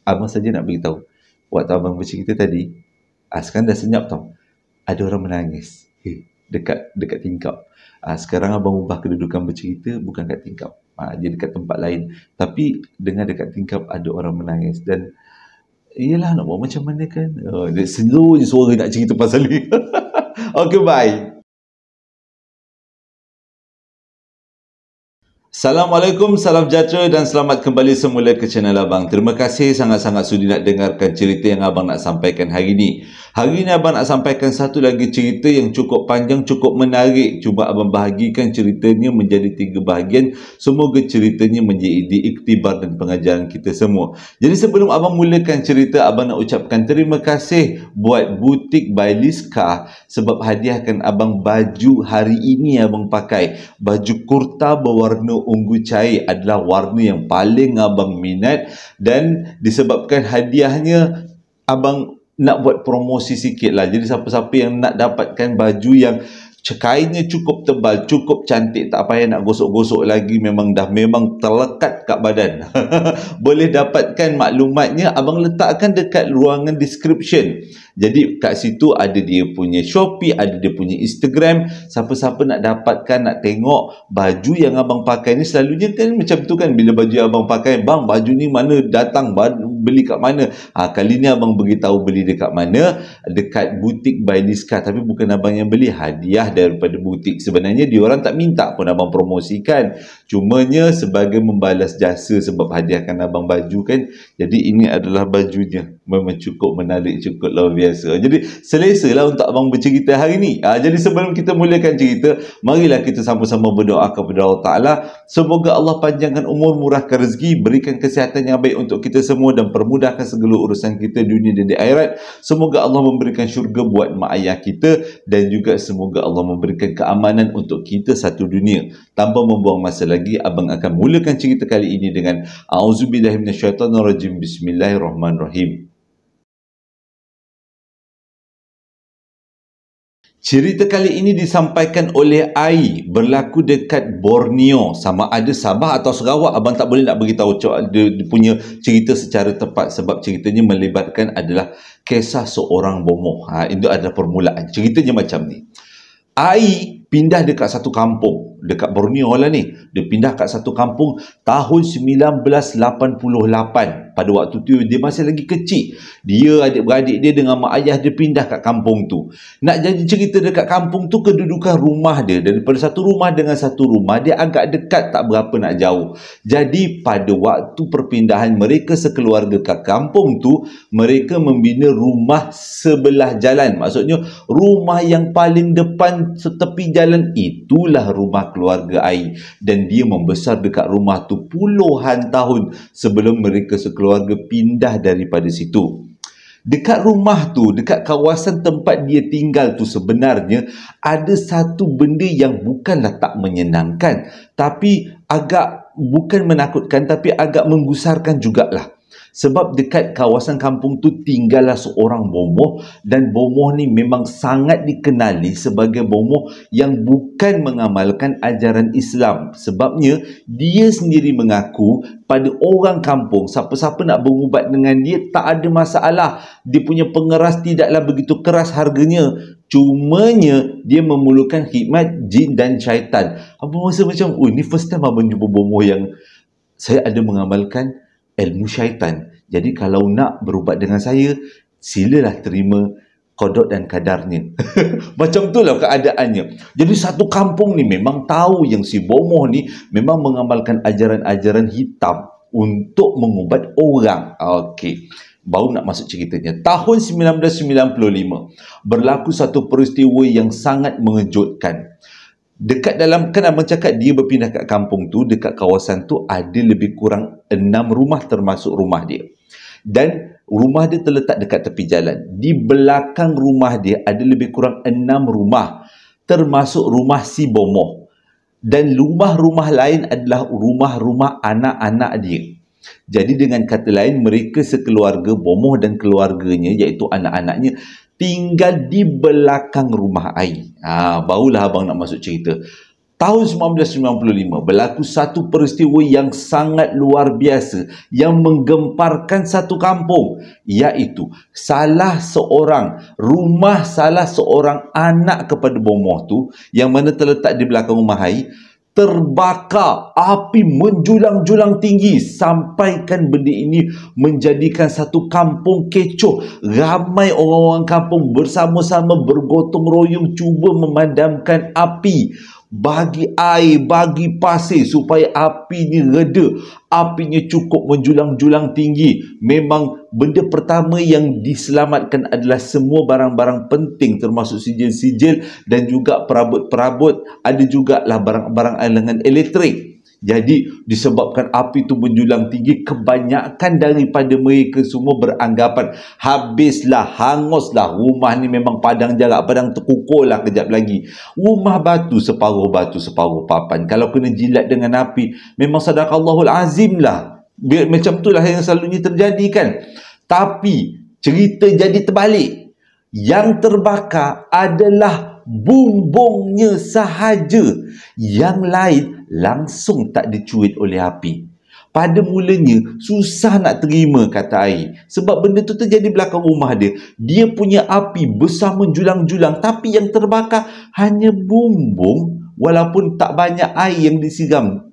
Abang saja nak beritahu, waktu abang bercerita tadi, sekarang dah senyap tau. Ada orang menangis dekat tingkap. Sekarang abang ubah kedudukan bercerita, bukan kat tingkap, dia dekat tempat lain. Tapi dengar dekat tingkap ada orang menangis. Dan iyalah, nak buat macam mana kan. Dia slow je suara nak cerita pasal ni. Okay, bye. Assalamualaikum, salam sejahtera dan selamat kembali semula ke channel Abang. Terima kasih sangat-sangat sudi nak dengarkan cerita yang Abang nak sampaikan hari ini. Hari ini Abang nak sampaikan satu lagi cerita yang cukup panjang, cukup menarik. Cuba Abang bahagikan ceritanya menjadi 3 bahagian. Semoga ceritanya menjadi iktibar dan pengajaran kita semua. Jadi sebelum Abang mulakan cerita, Abang nak ucapkan terima kasih buat butik by Liska sebab hadiahkan Abang baju hari ini Abang pakai. Baju kurta berwarna ungu cair adalah warna yang paling Abang minat, dan disebabkan hadiahnya, Abang nak buat promosi sikit lah. Jadi siapa-siapa yang nak dapatkan baju yang kainnya cukup tebal, cukup cantik, tak payah nak gosok-gosok lagi, memang terlekat kat badan. Boleh dapatkan maklumatnya, Abang letakkan dekat ruangan description. Jadi kat situ ada dia punya Shopee, ada dia punya Instagram. Siapa-siapa nak dapatkan, nak tengok baju yang Abang pakai ni, selalunya kan macam tu kan, bila baju Abang pakai, bang baju ni mana datang, beli kat mana? Kali ni Abang beritahu beli dekat mana, dekat butik by Liska. Tapi bukan Abang yang beli, hadiah daripada butik. Sebenarnya diorang tak minta pun Abang promosikan, cumanya sebagai membalas jasa sebab hadiahkan Abang baju kan. Jadi ini adalah bajunya, memang cukup menarik, cukup luar biasa. Jadi selesa lah untuk Abang bercerita hari ni. Jadi sebelum kita mulakan cerita, marilah kita sama-sama berdoa kepada Allah Ta'ala. Semoga Allah panjangkan umur, murahkan rezeki, berikan kesihatan yang baik untuk kita semua, dan permudahkan segala urusan kita dunia dan di akhirat. Semoga Allah memberikan syurga buat mak ayah kita, dan juga semoga Allah memberikan keamanan untuk kita satu dunia. Tanpa membuang masa lagi, Abang akan mulakan cerita kali ini dengan A'udzubillahiminasyaitanirrajim. Bismillahirrahmanirrahim. Cerita kali ini disampaikan oleh Ai, berlaku dekat Borneo. Sama ada Sabah atau Sarawak, Abang tak boleh nak beritahu dia punya cerita secara tepat sebab ceritanya melibatkan adalah kisah seorang bomoh. Itu adalah permulaan. Ceritanya macam ni. Ai pindah dekat satu kampung dekat Borneo lah ni. Dia pindah kat satu kampung tahun 1988. Pada waktu tu dia masih lagi kecil. Dia, adik-beradik dia dengan mak ayah dia pindah kat kampung tu. Nak jadi cerita dekat kampung tu, kedudukan rumah dia daripada satu rumah dengan satu rumah dia agak dekat, tak berapa nak jauh. Jadi pada waktu perpindahan mereka sekeluarga ke kampung tu, mereka membina rumah sebelah jalan. Maksudnya rumah yang paling depan tepi jalan, itulah rumah keluarga Ai. Dan dia membesar dekat rumah tu puluhan tahun sebelum mereka sekeluarga pindah daripada situ. Dekat rumah tu, dekat kawasan tempat dia tinggal tu, sebenarnya ada satu benda yang bukanlah tak menyenangkan, tapi bukan menakutkan, tapi agak menggusarkan jugalah. Sebab dekat kawasan kampung tu tinggallah seorang bomoh, dan bomoh ni memang sangat dikenali sebagai bomoh yang bukan mengamalkan ajaran Islam. Sebabnya dia sendiri mengaku pada orang kampung, siapa-siapa nak berubat dengan dia tak ada masalah. Dia punya pengeras tidaklah begitu keras harganya. Cumanya dia memerlukan khidmat jin dan syaitan. Abang rasa macam, ni first time abang jumpa bomoh yang saya ada mengamalkan ilmu syaitan. Jadi kalau nak berubat dengan saya, silalah terima qada dan kadarnya. Macam itulah keadaannya. Jadi satu kampung ni memang tahu yang si bomoh ni memang mengamalkan ajaran-ajaran hitam untuk mengubat orang. Okey, baru nak masuk ceritanya. Tahun 1995 berlaku satu peristiwa yang sangat mengejutkan. Dekat dalam, kan abang cakap dia berpindah kat kampung tu, dekat kawasan tu ada lebih kurang 6 rumah termasuk rumah dia. Dan rumah dia terletak dekat tepi jalan. Di belakang rumah dia ada lebih kurang 6 rumah termasuk rumah si bomoh. Dan rumah-rumah lain adalah rumah-rumah anak-anak dia. Jadi dengan kata lain, mereka sekeluarga, bomoh dan keluarganya, iaitu anak-anaknya, tinggal di belakang rumah Ai. Barulah abang nak masuk cerita. Tahun 1995 berlaku satu peristiwa yang sangat luar biasa yang menggemparkan satu kampung, iaitu rumah salah seorang anak kepada bomoh tu yang mana terletak di belakang rumah Hai terbakar. Api menjulang-julang tinggi sampaikan benda ini menjadikan satu kampung kecoh. Ramai orang-orang kampung bersama-sama bergotong royong cuba memadamkan api, bagi air, bagi pasir supaya api ni reda. Apinya cukup menjulang-julang tinggi. Memang benda pertama yang diselamatkan adalah semua barang-barang penting, termasuk sijil-sijil dan juga perabot-perabot. Ada jugalah barang-barang alangan elektrik. Jadi disebabkan api itu menjulang tinggi, kebanyakan daripada mereka semua beranggapan habislah, hanguslah rumah ni, memang padang jarak, padang terkukur lah kejap lagi. Rumah separuh batu separuh papan. Kalau kena jilat dengan api, memang sadaqallahul azim lah. Macam itulah yang selalunya terjadi kan. Tapi cerita jadi terbalik. Yang terbakar adalah bumbungnya sahaja. Yang lain langsung tak dicuit oleh api. Pada mulanya susah nak terima, kata air, sebab benda tu terjadi belakang rumah dia. Dia punya api besar menjulang-julang, tapi yang terbakar hanya bumbung. Walaupun tak banyak air yang disiram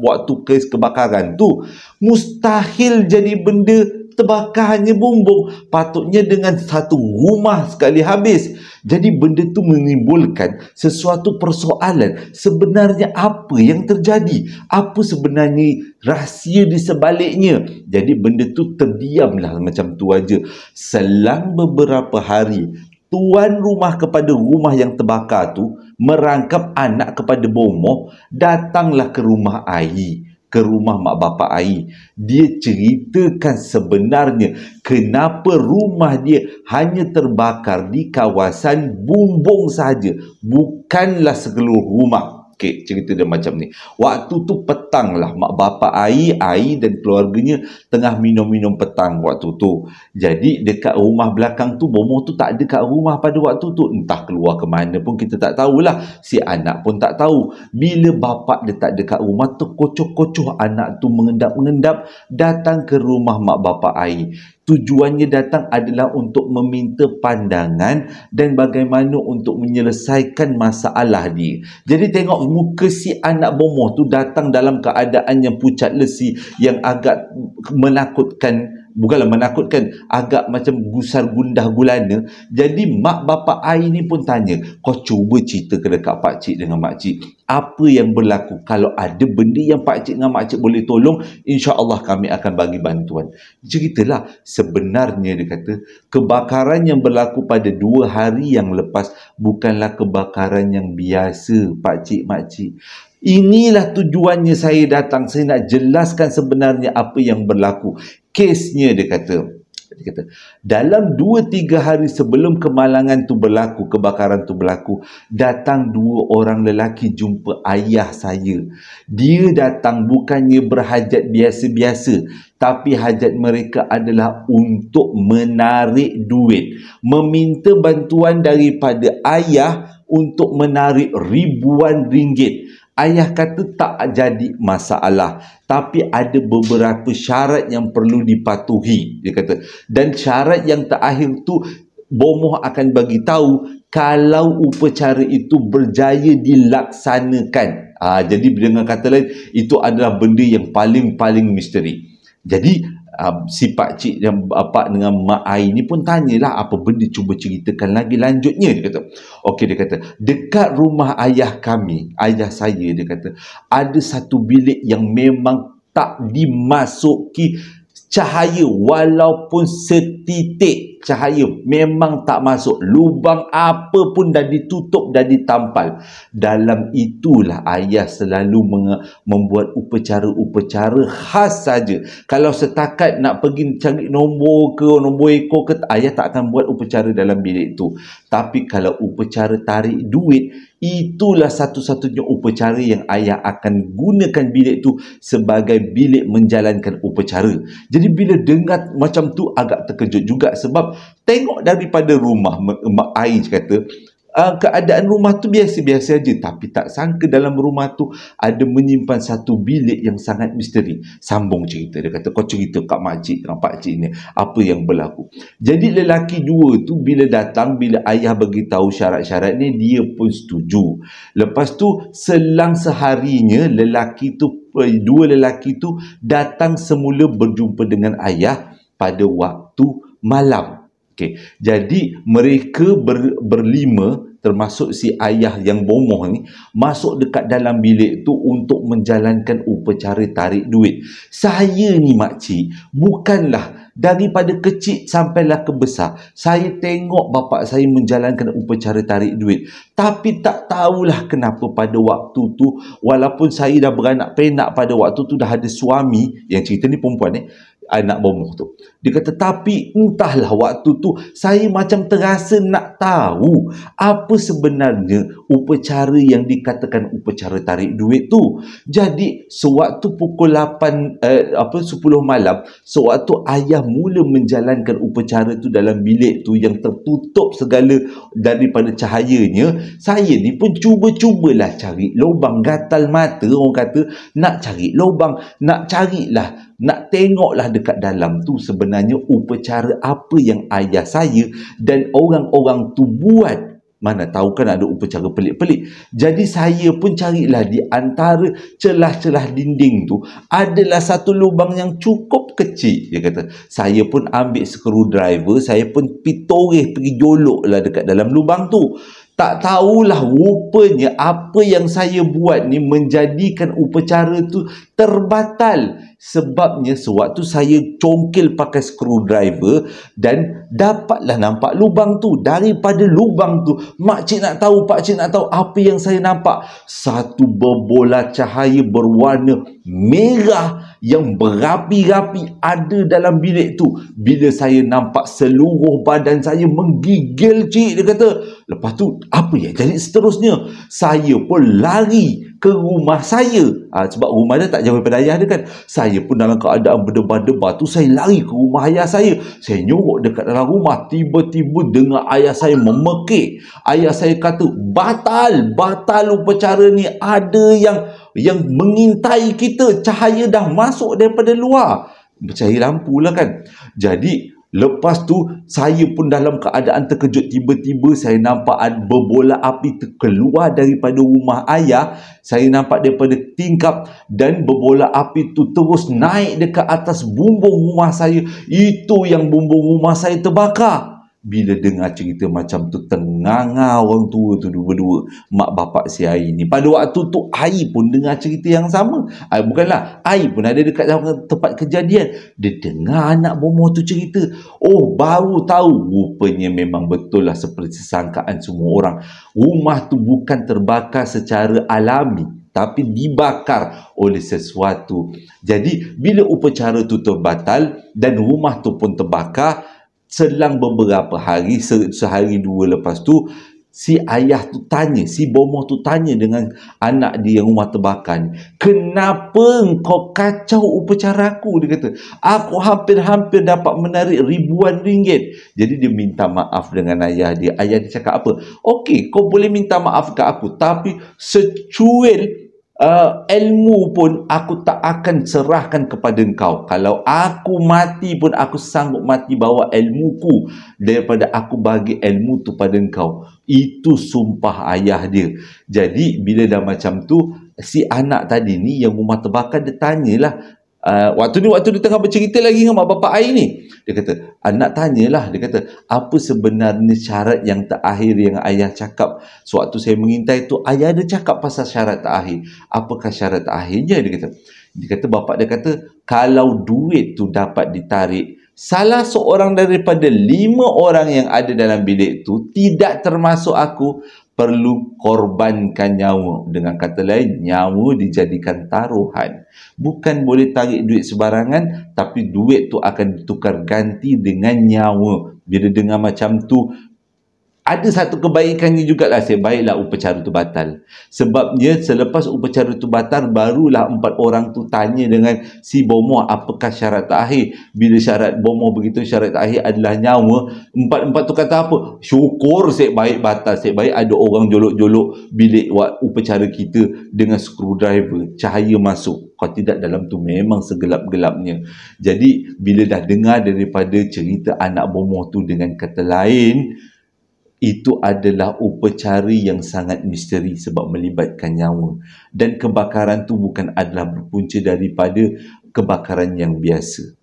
waktu kes kebakaran tu, mustahil jadi benda terbakar hanya bumbung. Patutnya dengan satu rumah sekali habis. Jadi benda tu menimbulkan sesuatu persoalan. Sebenarnya apa yang terjadi? Apa sebenarnya rahsia di sebaliknya? Jadi benda tu terdiamlah macam tu aja. Selang beberapa hari, tuan rumah kepada rumah yang terbakar tu merangkap anak kepada bomoh, datanglah ke rumah air, ke rumah mak bapak air. Dia ceritakan sebenarnya kenapa rumah dia hanya terbakar di kawasan bumbung saja, bukanlah seluruh rumah. Okey, cerita dia macam ni. Waktu tu petang lah, mak bapak air dan keluarganya tengah minum-minum petang waktu tu. Jadi dekat rumah belakang tu, bomoh tu tak ada kat rumah pada waktu tu. Entah keluar ke mana pun kita tak tahulah. Si anak pun tak tahu. Bila bapak dia tak ada kat rumah, terkocoh-kocoh anak tu mengendap-mengendap datang ke rumah mak bapak air. Tujuannya datang adalah untuk meminta pandangan dan bagaimana untuk menyelesaikan masalah dia. Jadi tengok muka si anak bomoh tu datang dalam keadaan yang pucat lesi, yang agak menakutkan. Bukanlah menakutkan, agak macam gusar gundah gulana. Jadi mak bapak air ni pun tanya, kau cuba cerita ke dekat pakcik dengan makcik, apa yang berlaku? Kalau ada benda yang pakcik dengan makcik boleh tolong, insya-Allah kami akan bagi bantuan. Ceritalah, sebenarnya dia kata kebakaran yang berlaku pada 2 hari yang lepas bukanlah kebakaran yang biasa, pakcik makcik. Inilah tujuannya saya datang. Saya nak jelaskan sebenarnya apa yang berlaku. Kesnya, dia kata, dalam 2-3 hari sebelum kemalangan tu berlaku, kebakaran tu berlaku, datang 2 orang lelaki jumpa ayah saya. Dia datang bukannya berhajat biasa-biasa, tapi hajat mereka adalah untuk menarik duit, meminta bantuan daripada ayah untuk menarik ribuan ringgit. Ayah kata tak jadi masalah, tapi ada beberapa syarat yang perlu dipatuhi, dia kata. Dan syarat yang terakhir tu bomoh akan bagi tahu kalau upacara itu berjaya dilaksanakan. Jadi dengan kata lain, itu adalah benda yang paling misteri. Jadi si pakcik dan bapak dengan mak air ni pun tanyalah apa benda, cuba ceritakan lagi lanjutnya, dia kata. Okey, dia kata dekat rumah ayah kami, ayah saya, dia kata ada satu bilik yang memang tak dimasuki cahaya, walaupun setitik cahaya memang tak masuk. Lubang apa pun dah ditutup, dah ditampal. Dalam itulah ayah selalu membuat upacara-upacara khas saja. Kalau setakat nak pergi cari nombor ekor ke, ayah tak akan buat upacara dalam bilik tu. Tapi kalau upacara tarik duit, itulah satu-satunya upacara yang ayah akan gunakan bilik tu sebagai bilik menjalankan upacara. Jadi bila dengar macam tu agak terkejut juga, sebab tengok daripada rumah mak air kata keadaan rumah tu biasa-biasa aja, tapi tak sangka dalam rumah tu ada menyimpan satu bilik yang sangat misteri. Sambung cerita, dia kata, kau cerita kat makcik dengan pakcik ni apa yang berlaku. Jadi lelaki dua tu bila datang, bila ayah bagi tahu syarat-syarat ni, dia pun setuju. Lepas tu selang seharinya dua lelaki tu datang semula berjumpa dengan ayah pada waktu malam. Okay. Jadi mereka berlima, termasuk si ayah yang bomoh ni, masuk dekat dalam bilik tu untuk menjalankan upacara tarik duit. Saya ni makcik, bukanlah daripada kecil sampailah ke besar, saya tengok bapa saya menjalankan upacara tarik duit. Tapi tak tahulah kenapa pada waktu tu, walaupun saya dah beranak penak pada waktu tu, dah ada suami, yang cerita ni perempuan anak bomoh tu. Dia kata, tapi entahlah waktu tu saya macam terasa nak tahu apa sebenarnya upacara yang dikatakan upacara tarik duit tu. Jadi sewaktu pukul 10 malam, sewaktu ayah mula menjalankan upacara tu dalam bilik tu yang tertutup segala daripada cahayanya, saya ni pun cubalah cari lubang, gatal mata orang kata, nak cari lubang, nak carilah, nak tengoklah dekat dalam tu sebenarnya upacara apa yang ayah saya dan orang-orang tu buat. Mana tahu kan ada upacara pelik-pelik. Jadi saya pun carilah di antara celah-celah dinding tu, adalah satu lubang yang cukup kecil. Dia kata, saya pun ambil screwdriver, saya pun pergi jolok lah dekat dalam lubang tu. Tak tahulah rupanya apa yang saya buat ni menjadikan upacara tu terbatal. Sebabnya sewaktu saya congkel pakai screwdriver dan dapatlah nampak lubang tu. Daripada lubang tu, pakcik nak tahu apa yang saya nampak? Satu berbola cahaya berwarna merah yang berapi-api ada dalam bilik tu. Bila saya nampak, seluruh badan saya menggigil, cik. Dia kata, lepas tu apa yang jadi seterusnya? Saya pun lari ke rumah saya. Sebab rumah dia tak jauh daripada ayah dia kan. Saya pun dalam keadaan berdebar-debar tu, saya lari ke rumah ayah saya. Saya nyorok dekat dalam rumah. Tiba-tiba dengar ayah saya memekik. Ayah saya kata, batal upacara ni. Ada yang mengintai kita. Cahaya dah masuk daripada luar. Cahaya lampu lah kan. Jadi lepas tu saya pun dalam keadaan terkejut. Tiba-tiba saya nampak berbola api keluar daripada rumah ayah. Saya nampak daripada tingkap, dan berbola api tu terus naik dekat atas bumbung rumah saya. Itu yang bumbung rumah saya terbakar. Bila dengar cerita macam tu, tenganga orang tua tu berdua, mak bapak si Ai ni. Pada waktu tu Ai pun dengar cerita yang sama. Ai pun ada dekat tempat kejadian. Dia dengar anak bomoh tu cerita. Oh, baru tahu rupanya memang betul lah seperti sangkaan semua orang. Rumah tu bukan terbakar secara alami, tapi dibakar oleh sesuatu. Jadi bila upacara tu terbatal dan rumah tu pun terbakar, selang beberapa hari, sehari dua lepas tu, si ayah tu tanya, si bomoh tu tanya dengan anak dia yang rumah terbakar ni, kenapa kau kacau upacara aku? Dia kata, aku hampir-hampir dapat menarik ribuan ringgit. Jadi dia minta maaf dengan ayah dia. Ayah dia cakap apa? Okey, kau boleh minta maaf ke aku, tapi secuil ilmu pun aku tak akan serahkan kepada engkau. Kalau aku mati pun aku sanggup mati bawa ilmuku daripada aku bagi ilmu tu pada engkau. Itu sumpah ayah dia. Jadi bila dah macam tu, si anak tadi ni yang rumah terbakar, dia tanyalah, waktu dia tengah bercerita lagi dengan mak bapak Ai ni. Dia kata, anak tanyalah, dia kata, apa sebenarnya syarat yang terakhir yang ayah cakap? Sewaktu saya mengintai tu, ayah dia cakap pasal syarat terakhir. Apakah syarat terakhirnya? Dia kata bapak dia kata, kalau duit tu dapat ditarik, salah seorang daripada 5 orang yang ada dalam bilik tu, tidak termasuk aku, perlu korbankan nyawa. Dengan kata lain, nyawa dijadikan taruhan. Bukan boleh tarik duit sebarangan, tapi duit tu akan ditukar ganti dengan nyawa. Bila dengar macam tu, Ada satu kebaikannya jugalah, sebaiklah upacara tu batal. Sebabnya selepas upacara tu batal, barulah 4 orang tu tanya dengan si bomoh apakah syarat terakhir. Bila syarat bomoh begitu, syarat terakhir adalah nyawa. Empat-empat tu kata apa? Syukur sebaik batal, sebaik ada orang jolok-jolok bilik upacara kita dengan screwdriver, cahaya masuk. Kalau tidak, dalam tu memang segelap-gelapnya. Jadi bila dah dengar daripada cerita anak bomoh tu, dengan kata lain, itu adalah upacara yang sangat misteri sebab melibatkan nyawa. Dan kebakaran tu bukan adalah berpunca daripada kebakaran yang biasa.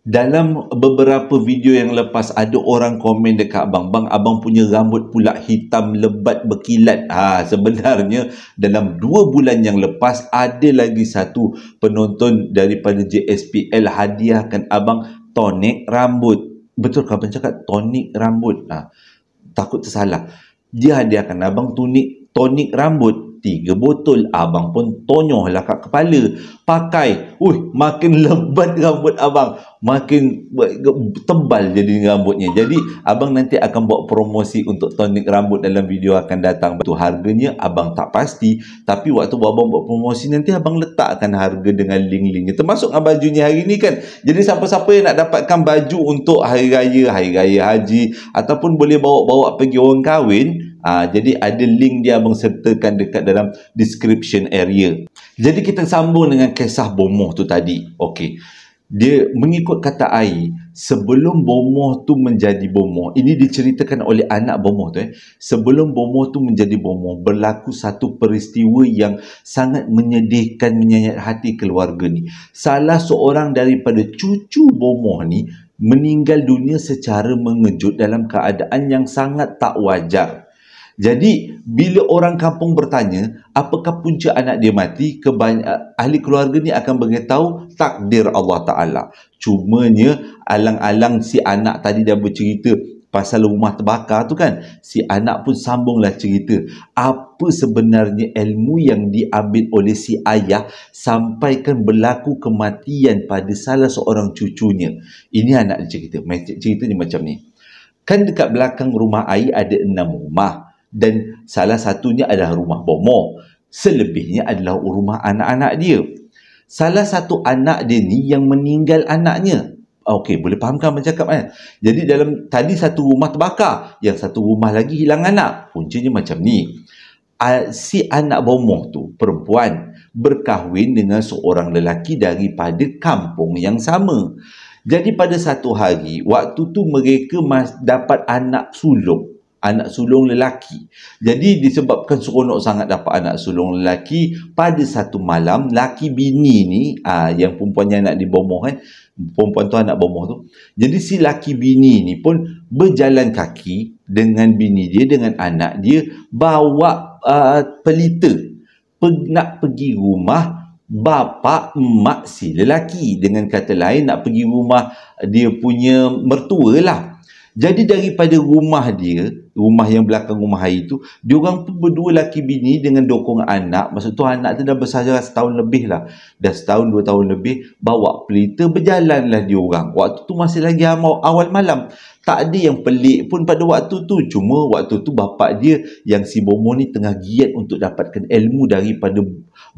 Dalam beberapa video yang lepas, ada orang komen dekat abang, "Bang, abang punya rambut pula hitam lebat berkilat." Sebenarnya dalam 2 bulan yang lepas, ada lagi satu penonton daripada JSPL hadiahkan abang tonik rambut. Betul ke abang cakap tonik rambut? Takut tersalah. Dia hadiahkan abang tonik rambut 3 botol. Abang pun tonyoh lah kat kepala. Pakai. Makin lebat rambut abang. Makin tebal jadi rambutnya. Jadi abang nanti akan buat promosi untuk tonik rambut dalam video akan datang. Itu harganya abang tak pasti. Tapi waktu abang buat promosi nanti, abang letakkan harga dengan link-linknya. Termasuk dengan bajunya hari ni kan. Jadi siapa-siapa yang nak dapatkan baju untuk hari raya haji, ataupun boleh bawa-bawa pergi orang kahwin, jadi ada link dia abang sertakan dekat dalam description area. Jadi kita sambung dengan kisah bomoh tu tadi. Okey. Dia mengikut kata air, sebelum bomoh tu menjadi bomoh, ini diceritakan oleh anak bomoh tu. Sebelum bomoh tu menjadi bomoh, berlaku satu peristiwa yang sangat menyedihkan, menyayat hati keluarga ni. Salah seorang daripada cucu bomoh ni meninggal dunia secara mengejut dalam keadaan yang sangat tak wajar. Jadi bila orang kampung bertanya apakah punca anak dia mati, ahli keluarga ni akan beritahu takdir Allah Ta'ala. Cumanya alang-alang si anak tadi dah bercerita pasal rumah terbakar tu kan, si anak pun sambunglah cerita apa sebenarnya ilmu yang diambil oleh si ayah sampaikan berlaku kematian pada salah seorang cucunya. Ini anak dia cerita. Ceritanya macam ni. Kan dekat belakang rumah air ada 6 rumah. Dan salah satunya adalah rumah bomoh. Selebihnya adalah rumah anak-anak dia. Salah satu anak dia ni yang meninggal anaknya. Okey, boleh fahamkan macam cakap kan? Jadi dalam tadi satu rumah terbakar, yang satu rumah lagi hilang anak. Puncanya macam ni. Si anak bomoh tu, perempuan, berkahwin dengan seorang lelaki daripada kampung yang sama. Jadi pada satu hari, waktu tu mereka dapat anak sulung lelaki. Jadi disebabkan seronok sangat dapat anak sulung lelaki, pada satu malam laki bini ni, yang perempuannya anak di bomoh kan, perempuan tu anak bomoh tu. Jadi si laki bini ni pun berjalan kaki dengan bini dia, dengan anak dia, bawa pelita nak pergi rumah bapa emak si lelaki. Dengan kata lain, nak pergi rumah dia punya mertua lah. Jadi daripada rumah dia, rumah yang belakang rumah air tu, diorang pun berdua laki bini dengan dokong anak. Maksud tu anak tu dah besar setahun lebih lah. Dah setahun 2 tahun lebih, bawa pelita berjalanlah diorang. Waktu tu masih lagi awal malam. Tak ada yang pelik pun pada waktu tu. Cuma waktu tu bapak dia yang si bomoh ni tengah giat untuk dapatkan ilmu daripada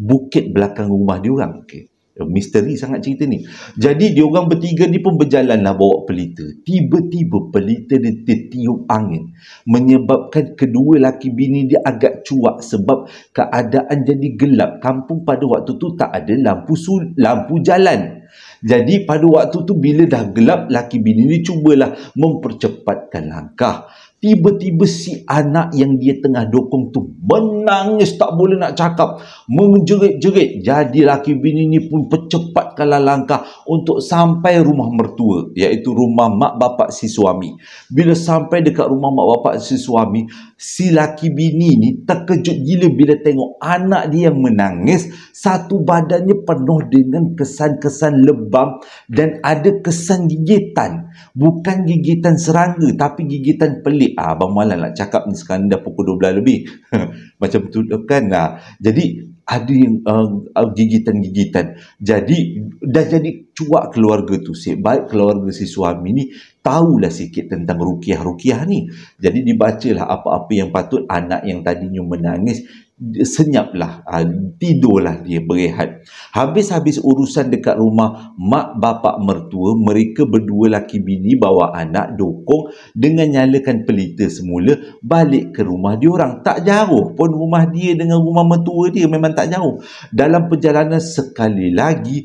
bukit belakang rumah diorang. Okey. Misteri sangat cerita ni. Jadi diorang bertiga ni pun berjalanlah bawa pelita. Tiba-tiba pelita dia tertiup angin, menyebabkan kedua laki bini dia agak cuak sebab keadaan jadi gelap. Kampung pada waktu tu tak ada lampu jalan. Jadi pada waktu tu bila dah gelap, laki bini ni cubalah mempercepatkan langkah. Tiba-tiba si anak yang dia tengah dokong tu menangis tak boleh nak cakap, menjerit-jerit. Jadi laki bini ni pun percepatkanlah langkah untuk sampai rumah mertua, iaitu rumah mak bapak si suami. Bila sampai dekat rumah mak bapak si suami, si laki bini ni terkejut gila bila tengok anak dia yang menangis. Satu badannya penuh dengan kesan-kesan lebam dan ada kesan gigitan. Bukan gigitan serangga tapi gigitan pelik. Abang malas nak cakap ni, sekarang dah pukul 12 lebih. Macam tu kan. Jadi ada yang gigitan-gigitan. Jadi dah jadi cuak keluarga tu. Baik keluarga si suami ni tahulah sikit tentang ruqyah ni. Jadi dibacalah apa-apa yang patut. Anak yang tadinya menangis senyaplah, tidurlah dia, berehat. Habis urusan dekat rumah mak bapak mertua, mereka berdua laki bini bawa anak dokong dengan nyalakan pelita semula balik ke rumah diorang. Tak jauh pun rumah dia dengan rumah mertua dia, memang tak jauh. Dalam perjalanan sekali lagi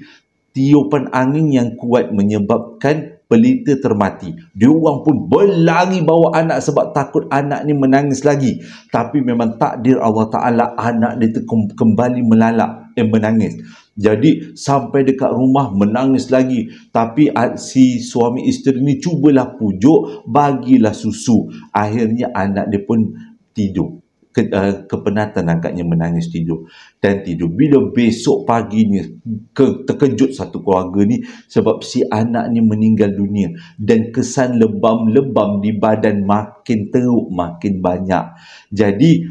tiupan angin yang kuat menyebabkan pelita termati. Diorang pun berlari bawa anak sebab takut anak ni menangis lagi. Tapi memang takdir Allah Ta'ala, anak dia kembali menangis. Jadi sampai dekat rumah menangis lagi. Tapi si suami isteri ni cubalah pujuk, bagilah susu. Akhirnya anak dia pun tidur. Kepenatan agaknya menangis tidur. Dan tidur. Bila besok paginya terkejut satu keluarga ni sebab si anak ni meninggal dunia. Dan kesan lebam-lebam di badan makin teruk, makin banyak. Jadi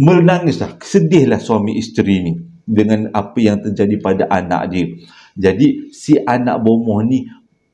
menangislah, sedihlah suami isteri ni dengan apa yang terjadi pada anak dia. Jadi si anak bomoh ni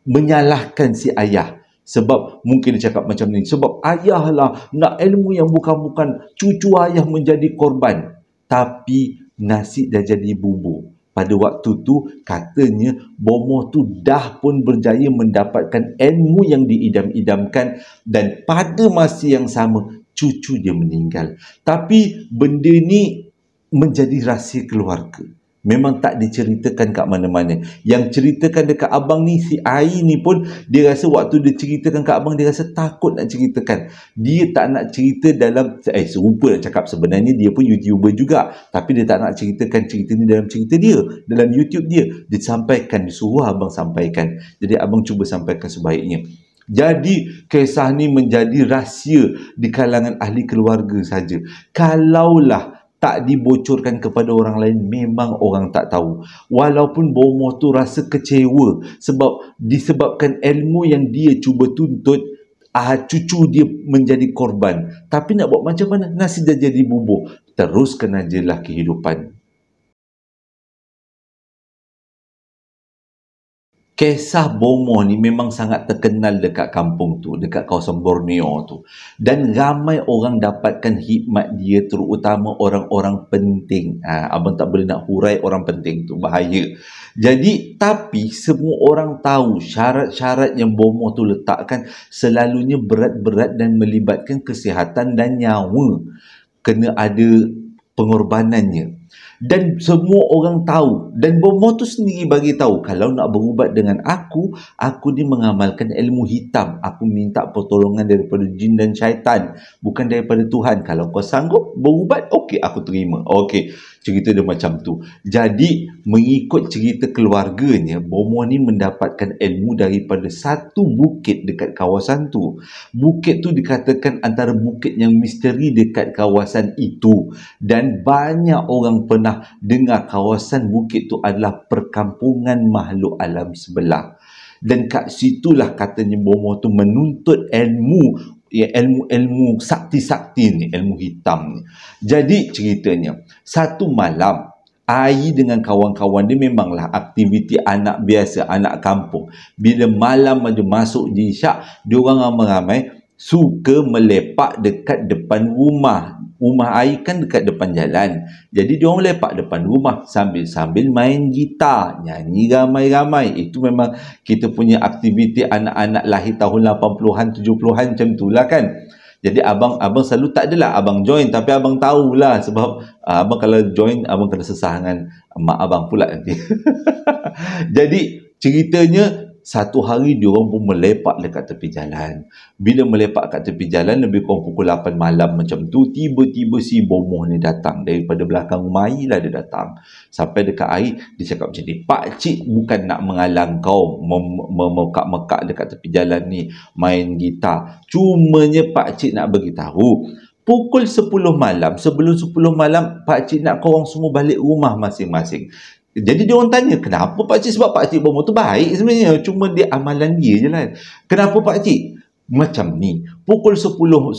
menyalahkan si ayah. Sebab mungkin dia cakap macam ni, sebab ayah lah nak ilmu yang bukan-bukan, cucu ayah menjadi korban. Tapi nasi dah jadi bubur. Pada waktu tu katanya bomoh tu dah pun berjaya mendapatkan ilmu yang diidam-idamkan, dan pada masa yang sama cucu dia meninggal. Tapi benda ni menjadi rahsia keluarga. Memang tak diceritakan kat mana-mana. Yang ceritakan dekat abang ni, si Ai ni pun, dia rasa waktu dia ceritakan kat abang, dia rasa takut nak ceritakan. Dia tak nak cerita dalam, serupa nak cakap, sebenarnya dia pun YouTuber juga. Tapi dia tak nak ceritakan cerita ni dalam cerita dia, dalam YouTube dia. Dia sampaikan, disuruh abang sampaikan. Jadi abang cuba sampaikan sebaiknya. Jadi kisah ni menjadi rahsia di kalangan ahli keluarga saja. Kalaulah tak dibocorkan kepada orang lain, memang orang tak tahu. Walaupun bomoh tu rasa kecewa sebab disebabkan ilmu yang dia cuba tuntut, cucu dia menjadi korban. Tapi nak buat macam mana? Nasi dah jadi bubur. Teruskan ajalah kehidupan. Kisah bomoh ni memang sangat terkenal dekat kampung tu, dekat kawasan Borneo tu. Dan ramai orang dapatkan hikmat dia, terutama orang-orang penting. Abang tak boleh nak hurai orang penting tu, bahaya. Jadi, tapi semua orang tahu syarat-syarat yang bomoh tu letakkan selalunya berat-berat dan melibatkan kesihatan dan nyawa. Kena ada pengorbanannya. Dan semua orang tahu, dan bomoh tu sendiri bagi tahu, kalau nak berubat dengan aku ni mengamalkan ilmu hitam. Aku minta pertolongan daripada jin dan syaitan, bukan daripada Tuhan. Kalau kau sanggup berubat, okey, aku terima. Okey, cerita dia macam tu. Jadi mengikut cerita keluarganya, bomoh ni mendapatkan ilmu daripada satu bukit dekat kawasan tu. Bukit tu dikatakan antara bukit yang misteri dekat kawasan itu, dan banyak orang pernah dengar kawasan bukit tu adalah perkampungan makhluk alam sebelah. Dan kat situlah katanya bomoh tu menuntut ilmu, ilmu sakti-sakti ni, ilmu hitam ni. Jadi ceritanya, satu malam Ai dengan kawan-kawan dia memanglah aktiviti anak biasa, anak kampung. Bila malam aja masuk je isyak, diorang ramai-ramai suka melepak dekat depan rumah. Rumah Ai kan dekat depan jalan. Jadi diorang lepak depan rumah sambil-sambil main gitar, nyanyi ramai-ramai. Itu memang kita punya aktiviti anak-anak lahir tahun 80-an, 70-an macam itulah kan. Jadi abang selalu tak adalah abang join, tapi abang tahulah sebab abang kalau join abang kena sesah dengan mak abang pula nanti. Jadi ceritanya satu hari diorang pun melepak dekat tepi jalan. Bila melepak kat tepi jalan lebih kurang pukul 8 malam macam tu, tiba-tiba si bomoh ni datang daripada belakang rumah Ai lah. Dia datang sampai dekat Ai, dia cakap macam ni, "Pak cik bukan nak mengalang kau memekak-mekak dekat tepi jalan ni main gitar. Cumanya pak cik nak beritahu, pukul 10 malam, sebelum 10 malam pak cik nak korang semua balik rumah masing-masing." Jadi dia orang tanya, kenapa pakcik? Sebab pakcik bomoh tu baik sebenarnya, cuma dia amalan dia je lah. Kenapa pakcik? Macam ni, pukul 10.30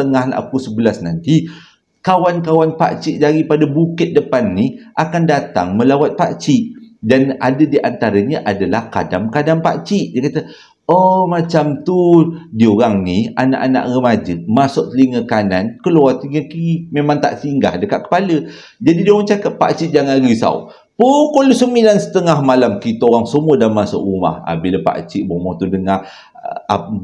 nak pukul 11 nanti, kawan-kawan pakcik daripada bukit depan ni akan datang melawat pakcik. Dan ada di antaranya adalah kadam-kadam pakcik. Dia kata, oh macam tu, diorang ni anak-anak remaja, masuk telinga kanan, keluar telinga kiri, memang tak singgah dekat kepala. Jadi diorang cakap, pakcik jangan risau, pukul 9:30 malam kita orang semua dah masuk rumah. Bila pakcik bomoh tu dengar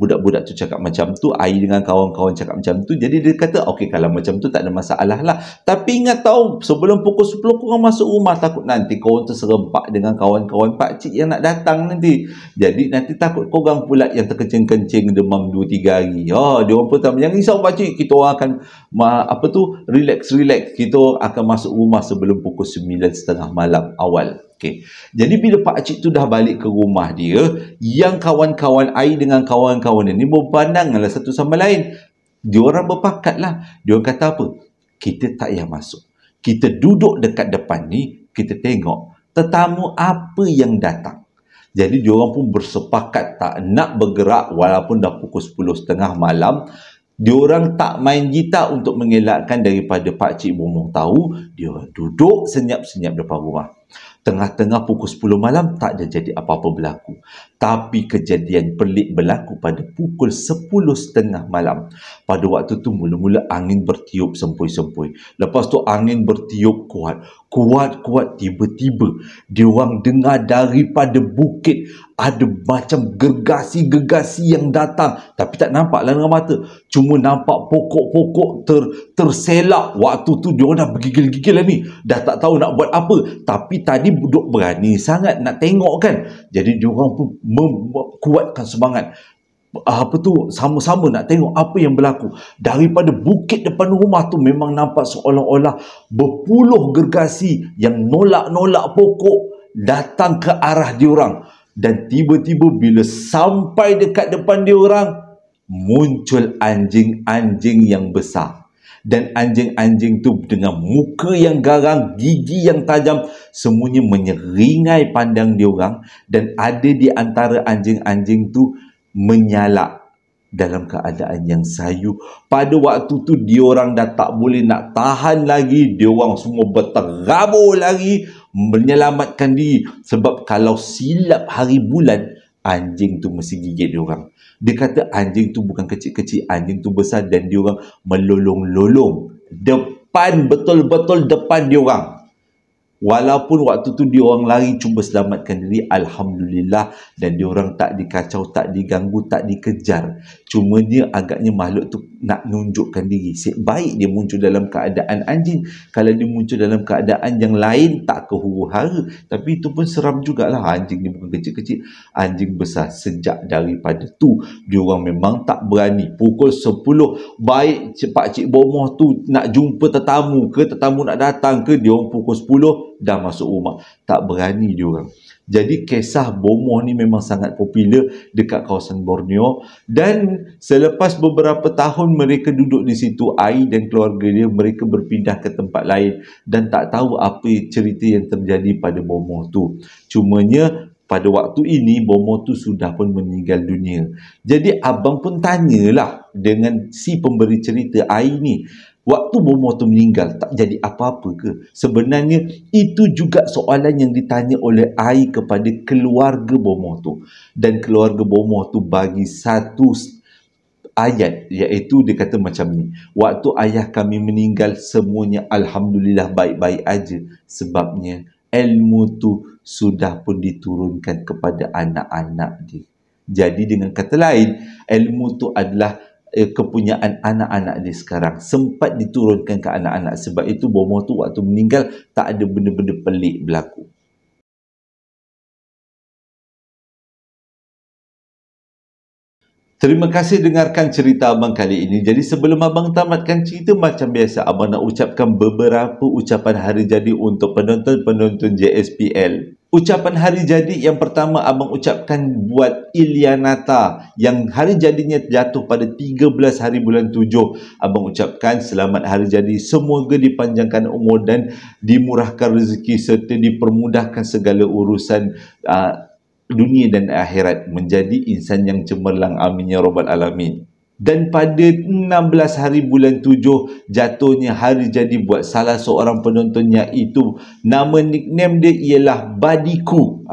budak-budak tu cakap macam tu, Ai dengan kawan-kawan cakap macam tu, jadi dia kata, okey, kalau macam tu tak ada masalah lah. Tapi ingat tahu, sebelum pukul 10 korang masuk rumah, takut nanti korang terserempak dengan kawan-kawan pakcik yang nak datang nanti. Jadi nanti takut korang pula yang terkencing-kencing demam 2-3 hari. Dia orang pun tak, jangan risau pakcik, kita orang akan relax, kita akan masuk rumah sebelum pukul 9:30 malam awal. Okey. Jadi bila pakcik tu dah balik ke rumah dia, yang kawan-kawan Ai dengan kawan-kawan ini berpandanganlah satu sama lain. Diorang berpakatlah. Diorang kata apa? Kita tak payah masuk. Kita duduk dekat depan ni, kita tengok tetamu apa yang datang. Jadi diorang pun bersepakat tak nak bergerak walaupun dah pukul 10:30 malam. Diorang tak main gitar untuk mengelakkan daripada pakcik bomoh tahu. Diorang duduk senyap-senyap depan rumah. Tengah-tengah pukul 10 malam tak ada jadi apa-apa berlaku. Tapi kejadian pelik berlaku pada pukul 10:30 malam. Pada waktu tu mula-mula angin bertiup sempoi-sempoi. Lepas tu angin bertiup kuat. Tiba-tiba diorang dengar daripada bukit ada macam gergasi-gergasi yang datang. Tapi tak nampak lah dengan mata. Cuma nampak pokok-pokok terselak. Waktu tu diorang dah bergigil-gigil lah ni. Dah tak tahu nak buat apa. Tapi tadi duduk berani sangat nak tengok kan. Jadi diorang pun kuatkan semangat. Sama-sama nak tengok apa yang berlaku. Daripada bukit depan rumah tu memang nampak seolah-olah berpuluh gergasi yang nolak-nolak pokok datang ke arah diorang. Dan tiba-tiba bila sampai dekat depan diorang, muncul anjing-anjing yang besar. Dan anjing-anjing tu dengan muka yang garang, gigi yang tajam, semuanya menyeringai pandang diorang. Dan ada di antara anjing-anjing tu menyalak dalam keadaan yang sayu. Pada waktu tu diorang dah tak boleh nak tahan lagi. Diorang semua berterabur lagi menyelamatkan diri. Sebab kalau silap hari bulan, anjing tu mesti gigit diorang. Dia kata anjing tu bukan kecil-kecil, anjing tu besar dan diorang melolong-lolong depan, betul-betul depan diorang. Walaupun waktu tu diorang lari cuba selamatkan diri, Alhamdulillah, dan diorang tak dikacau, tak diganggu, tak dikejar. Cuma dia agaknya makhluk tu nak nunjukkan diri. Baik dia muncul dalam keadaan anjing. Kalau dia muncul dalam keadaan yang lain, tak ke huru-hara. Tapi itu pun seram jugalah. Anjing ni bukan kecil-kecil, anjing besar. Sejak daripada tu, diorang memang tak berani. Pukul 10, baik pakcik bomoh tu nak jumpa tetamu ke, tetamu nak datang ke, diorang pukul 10 dah masuk rumah. Tak berani diorang. Jadi kisah bomoh ni memang sangat popular dekat kawasan Borneo. Dan selepas beberapa tahun mereka duduk di situ, Ai dan keluarga dia, mereka berpindah ke tempat lain dan tak tahu apa cerita yang terjadi pada bomoh tu. Cumanya pada waktu ini bomoh tu sudah pun meninggal dunia. Jadi abang pun tanyalah dengan si pemberi cerita Ai ni, waktu bomoh tu meninggal tak jadi apa-apa ke? Sebenarnya itu juga soalan yang ditanya oleh Ai kepada keluarga bomoh tu. Dan keluarga bomoh tu bagi satu ayat, iaitu dia kata macam ni, waktu ayah kami meninggal semuanya Alhamdulillah baik-baik aja. Sebabnya ilmu tu sudah pun diturunkan kepada anak-anak dia. Jadi dengan kata lain, ilmu tu adalah kepunyaan anak-anak dia sekarang. Sempat diturunkan ke anak-anak. Sebab itu bomoh tu waktu meninggal tak ada benda-benda pelik berlaku. Terima kasih dengarkan cerita abang kali ini. Jadi sebelum abang tamatkan cerita, macam biasa abang nak ucapkan beberapa ucapan hari jadi untuk penonton-penonton JSPL. Ucapan hari jadi yang pertama abang ucapkan buat Ilianata yang hari jadinya jatuh pada 13 hari bulan 7. Abang ucapkan selamat hari jadi. Semoga dipanjangkan umur dan dimurahkan rezeki serta dipermudahkan segala urusan dunia dan akhirat, menjadi insan yang cemerlang. Amin ya rabbal alamin. Dan pada 16 hari bulan 7 jatuhnya hari jadi buat salah seorang penontonnya, itu nama nickname dia ialah Badiku.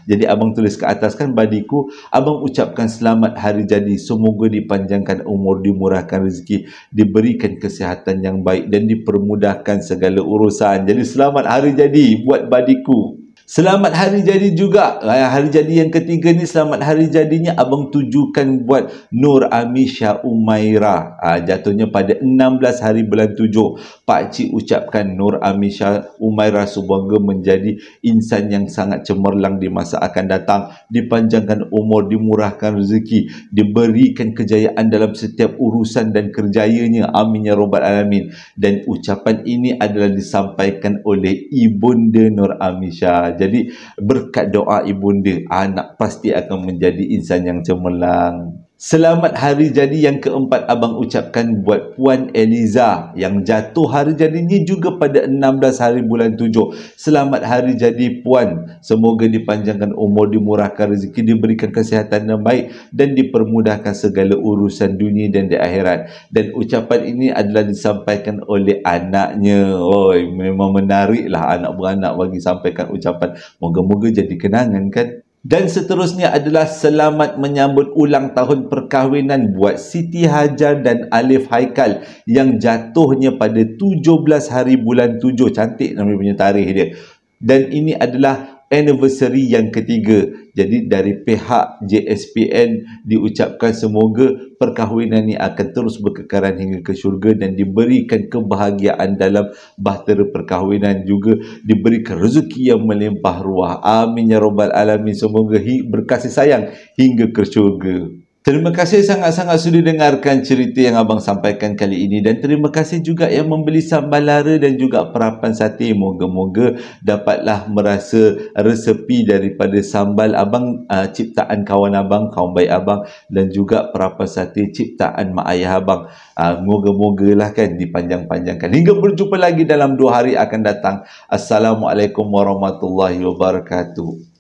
Jadi abang tulis ke atas kan Badiku. Abang ucapkan selamat hari jadi, semoga dipanjangkan umur, dimurahkan rezeki, diberikan kesihatan yang baik dan dipermudahkan segala urusan. Jadi selamat hari jadi buat Badiku. Selamat hari jadi juga. Hari jadi yang ketiga ni, selamat hari jadinya abang tujukan buat Nur Amisha Umaira. Jatuhnya pada 16 hari bulan 7. Pak Cik ucapkan Nur Amisha Umaira semoga menjadi insan yang sangat cemerlang di masa akan datang, dipanjangkan umur, dimurahkan rezeki, diberikan kejayaan dalam setiap urusan dan kerjayanya. Amin ya rabbal alamin. Dan ucapan ini adalah disampaikan oleh Ibunda Nur Amisha. Jadi berkat doa ibunda, anak pasti akan menjadi insan yang cemerlang. Selamat hari jadi yang keempat abang ucapkan buat Puan Eliza yang jatuh hari jadinya juga pada 16 hari bulan 7. Selamat hari jadi Puan. Semoga dipanjangkan umur, dimurahkan rezeki, diberikan kesihatan yang baik dan dipermudahkan segala urusan dunia dan di akhirat. Dan ucapan ini adalah disampaikan oleh anaknya. Memang menariklah anak beranak bagi sampaikan ucapan. Moga-moga jadi kenangan kan. Dan seterusnya adalah selamat menyambut ulang tahun perkahwinan buat Siti Hajar dan Alif Haikal yang jatuhnya pada 17 hari bulan 7. Cantik namanya punya tarikh dia. Dan ini adalah anniversary yang ketiga. Jadi dari pihak JSPN diucapkan semoga perkahwinan ini akan terus berkekaran hingga ke syurga dan diberikan kebahagiaan dalam bahtera perkahwinan, juga diberikan rezeki yang melimpah ruah. Amin ya rabbal alamin. Semoga berkasih sayang hingga ke syurga. Terima kasih sangat-sangat sudah dengarkan cerita yang abang sampaikan kali ini, dan terima kasih juga yang membeli sambal lara dan juga perapan sate. Moga-moga dapatlah merasa resepi daripada sambal abang, ciptaan kawan abang, kawan baik abang, dan juga perapan sate ciptaan mak ayah abang. Moga-mogalah kan dipanjang-panjangkan. Hingga berjumpa lagi dalam 2 hari akan datang. Assalamualaikum warahmatullahi wabarakatuh.